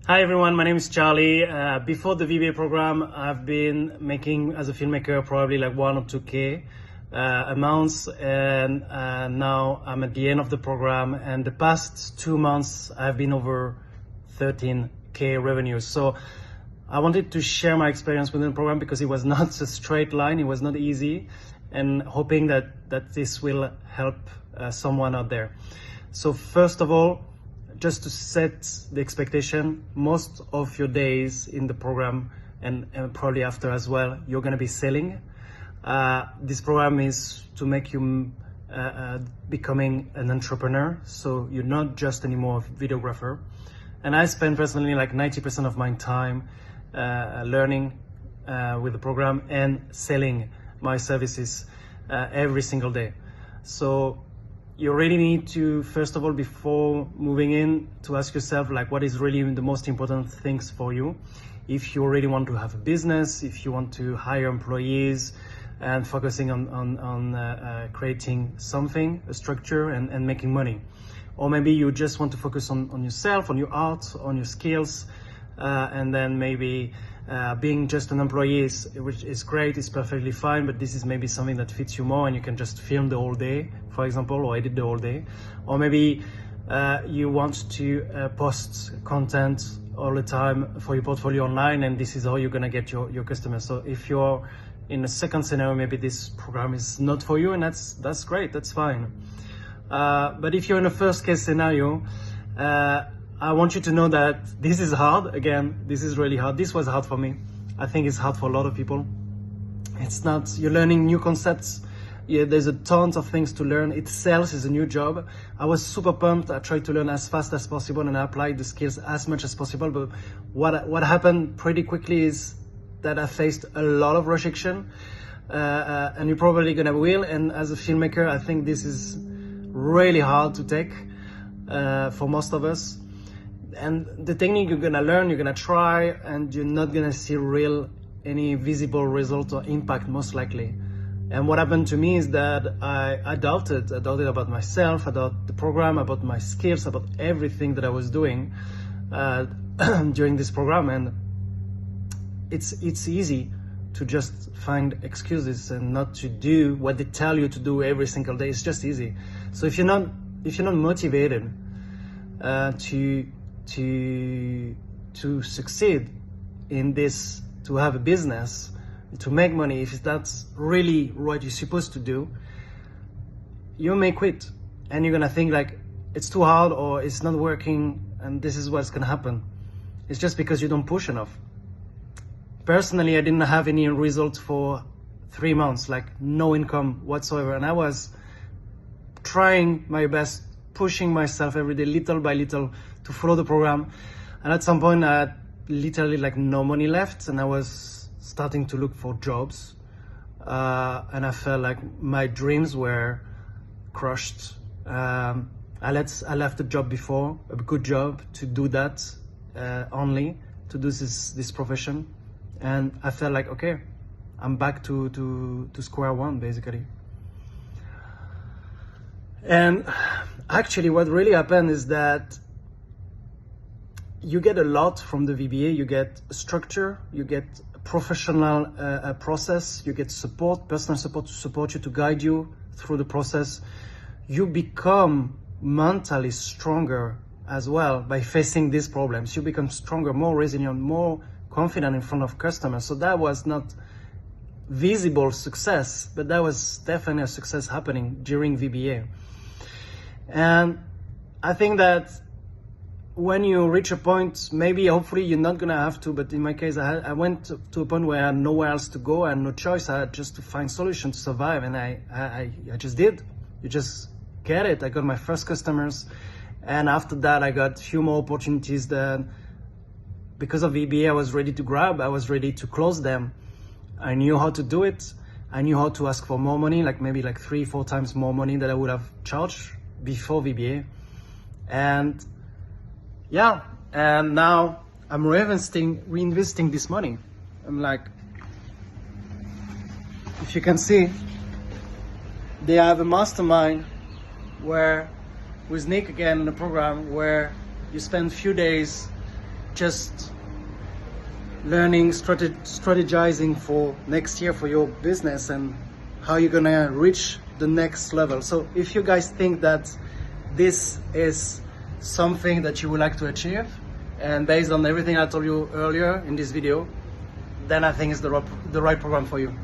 Hi everyone, my name is Charley. Before the VBA program, I've been making as a filmmaker probably like 1 or 2K a month, and now I'm at the end of the program, and the past 2 months I've been over 13K revenues. So I wanted to share my experience within the program because it was not a straight line, it was not easy, and hoping that this will help someone out there. So first of all, just to set the expectation, most of your days in the program and probably after as well, you're going to be selling. This program is to make you becoming an entrepreneur. So you're not just anymore a videographer. And I spend personally like 90% of my time learning with the program and selling my services every single day. So you really need to, first of all, before moving in, to ask yourself like what is really the most important things for you. If you really want to have a business, if you want to hire employees and focusing on creating something, a structure and making money. Or maybe you just want to focus on yourself, on your art, on your skills, and then maybe being just an employee which is great, is perfectly fine, but this is maybe something that fits you more and you can just film the whole day, for example, or edit the whole day. Or maybe you want to post content all the time for your portfolio online, and this is how you're gonna get your customers. So if you're in a second scenario, maybe this program is not for you, and that's great, that's fine. But if you're in a first case scenario, I want you to know that this is hard. Again, this is really hard. This was hard for me. I think it's hard for a lot of people. It's not, you're learning new concepts. Yeah, there's a tons of things to learn. Sales is a new job. I was super pumped. I tried to learn as fast as possible and I applied the skills as much as possible. But what happened pretty quickly is that I faced a lot of rejection. And you're probably gonna will. And as a filmmaker, I think this is really hard to take for most of us. And the technique you're gonna learn, you're gonna try, and you're not gonna see any visible result or impact most likely. And what happened to me is that I doubted about myself, about the program, about my skills, about everything that I was doing during this program. And it's easy to just find excuses and not to do what they tell you to do every single day. It's just easy. So if you're not motivated to succeed in this, to have a business, to make money, if that's really what you're supposed to do, you may quit and you're gonna think like it's too hard or it's not working and this is what's gonna happen. It's just because you don't push enough. Personally, I didn't have any result for 3 months, like no income whatsoever, and I was trying my best, pushing myself every day little by little to follow the program. And at some point I had literally like no money left and I was starting to look for jobs, and I felt like my dreams were crushed. I left a job before, a good job, to do that, only to do this profession, and I felt like, okay, I'm back to square one basically. And actually what really happened is that you get a lot from the VBA. You get structure, you get a professional process, you get support, personal support to support you, to guide you through the process. You become mentally stronger as well by facing these problems. You become stronger, more resilient, more confident in front of customers. So that was not visible success, but that was definitely a success happening during VBA. And I think that when you reach a point, maybe hopefully you're not gonna have to, but in my case I went to a point where I had nowhere else to go and no choice. I had just to find solutions to survive, and I just did. You just get it. I got my first customers, and after that I got a few more opportunities that because of VBA I was ready to grab. I was ready to close them. I knew how to do it. I knew how to ask for more money, like maybe like 3-4 times more money that I would have charged before VBA. And yeah, and now I'm reinvesting this money. I'm like, if you can see, they have a mastermind where with Nick again in the program where you spend a few days just learning, strategizing for next year for your business and how you're gonna reach the next level. So if you guys think that this is something that you would like to achieve, and based on everything I told you earlier in this video, then I think it's the right program for you.